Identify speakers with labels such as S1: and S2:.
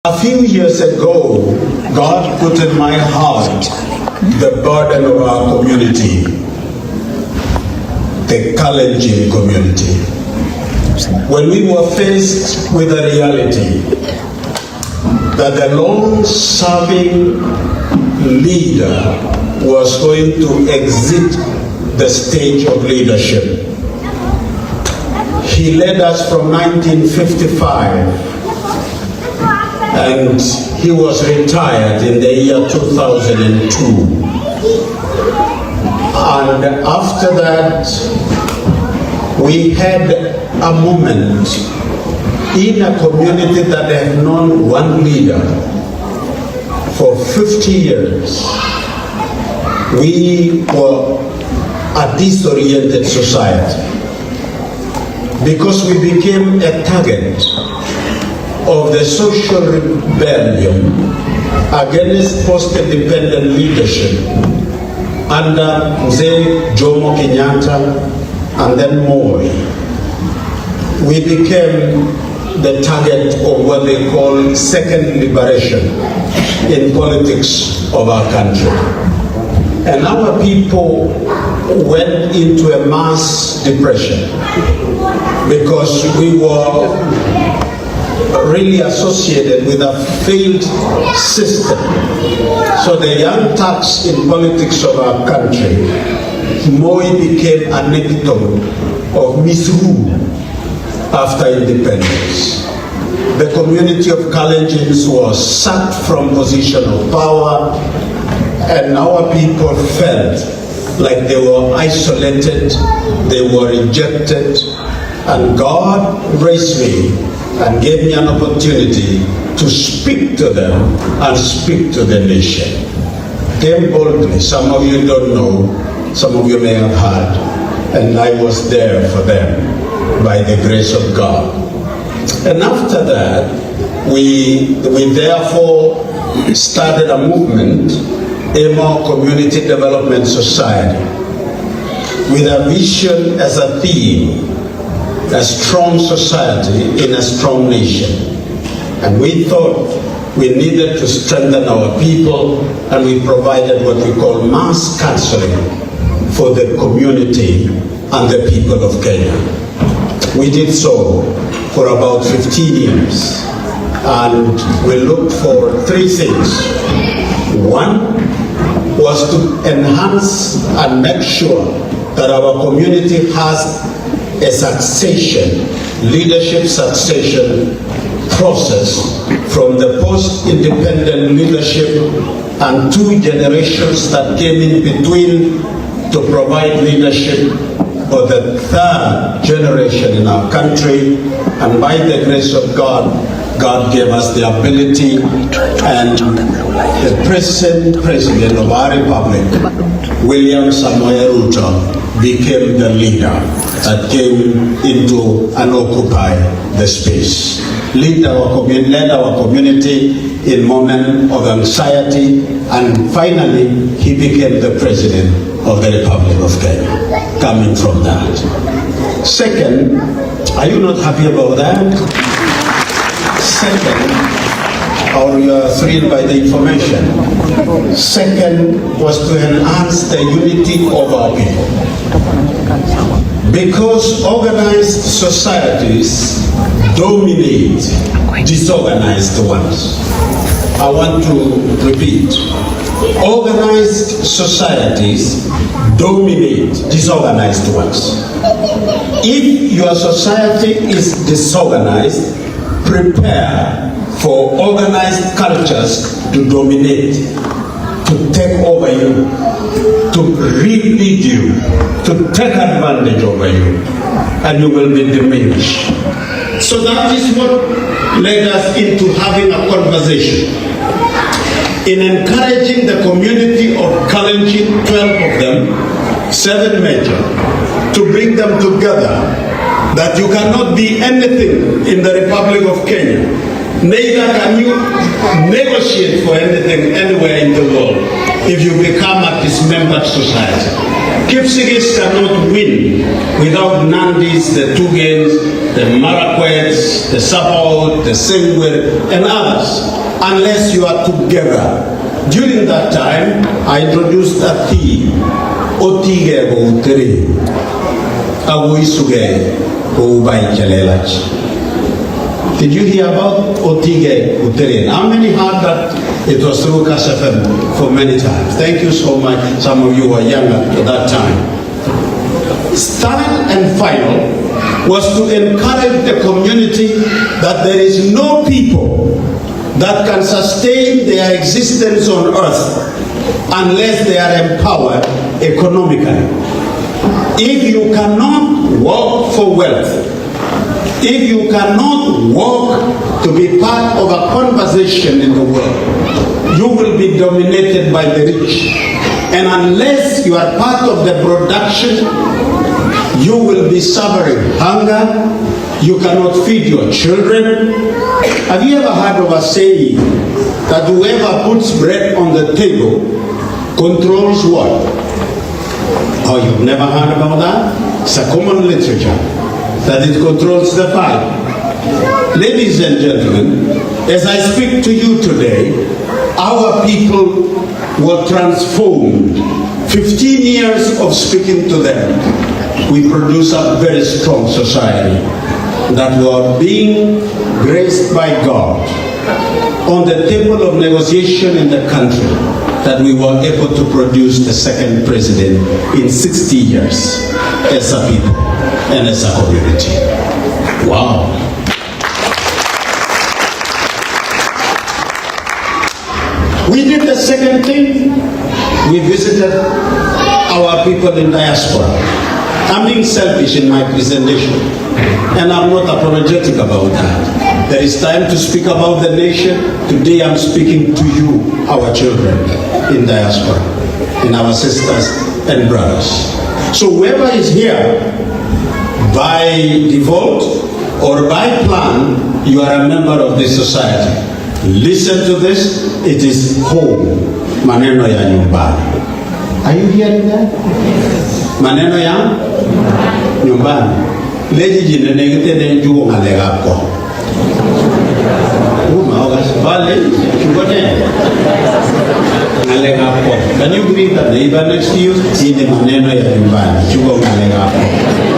S1: A few years ago, God put in my heart the burden of our community, the Kalenjin community. When we were faced with the reality that the long-serving leader was going to exit the stage of leadership, he led us from 1955, and he was retired in the year 2002. And after that, we had a moment in a community that had known one leader for 50 years. We were a disoriented society because we became a target of the social rebellion against post-independent leadership under Mzee Jomo Kenyatta and then Moi. We became the target of what they call second liberation in politics of our country. And our people went into a mass depression because we were really associated with a failed system. So the young Turks in politics of our country, Moi became an epitome of misrule after independence. The community of Kalenjins was sacked from position of power, and our people felt like they were isolated, they were rejected, and God raised me and gave me an opportunity to speak to them and speak to the nation. Came boldly. Some of you don't know, some of you may have heard, and I was there for them by the grace of God. And after that, we therefore started a movement, EMO Community Development Society, with a vision as a theme: a strong society in a strong nation. And we thought we needed to strengthen our people, and we provided what we call mass counseling for the community and the people of Kenya. We did so for about 15 years, and we looked for three things. One was to enhance and make sure that our community has a succession, leadership succession process from the post-independent leadership and two generations that came in between to provide leadership for the third generation in our country. And by the grace of God, God gave us the ability, and the present president of our republic, William Samoei Ruto, became the leader that came into and occupied the space. Led our community in moment of anxiety, and finally he became the president of the Republic of Kenya, coming from that. Second, are you not happy about that? Second, or you are thrilled by the information? Second was to enhance the unity of our people. Because organized societies dominate disorganized ones. I want to repeat. Organized societies dominate disorganized ones. If your society is disorganized, prepare for organized cultures to dominate, to take over you, to lead you, to take advantage over you, and you will be diminished. So that is what led us into having a conversation, in encouraging the community of Kalenjin, 12 of them, 7 major, to bring them together, that you cannot be anything in the Republic of Kenya, neither can you negotiate for anything anywhere in the world if you become a dismembered society. Kipsigis cannot win without Nandis, the Tugans, the Marakwets, the Sabaot, the Sengwer, and others, unless you are together. During that time, I introduced a theme, Otige Go Tere, Aguisuge Go Bai Chalelach. Did you hear about Otige Utere? How many heard that? It was through Cash FM for many times. Thank you so much. Some of you were younger at that time. Third and final was to encourage the community that there is no people that can sustain their existence on earth unless they are empowered economically. If you cannot work for wealth, if you cannot work to be part of a conversation in the world, you will be dominated by the rich. And unless you are part of the production, you will be suffering hunger. You cannot feed your children. Have you ever heard of a saying that whoever puts bread on the table controls what? Oh, you've never heard about that? It's a common literature that it controls the fire. Ladies and gentlemen, as I speak to you today, our people were transformed. 15 years of speaking to them, we produce a very strong society that were being graced by God on the table of negotiation in the country, that we were able to produce the second president in 60 years as a people and as a community. Wow. We did the second thing. We visited our people in diaspora. I'm being selfish in my presentation, and I'm not apologetic about that. There is time to speak about the nation. Today I'm speaking to you, our children in diaspora, and our sisters and brothers. So whoever is here, by default or by plan, you are a member of this society. Listen to this. It is home. Maneno ya nyumbani. Are you hearing that? Maneno ya nyumbani. Leji jine negete denju ngalegako. Maogas vale chukote ngalegako. Can you greet the neighbor next to you? Ini maneno ya nyumbani. Chuko ngalegako.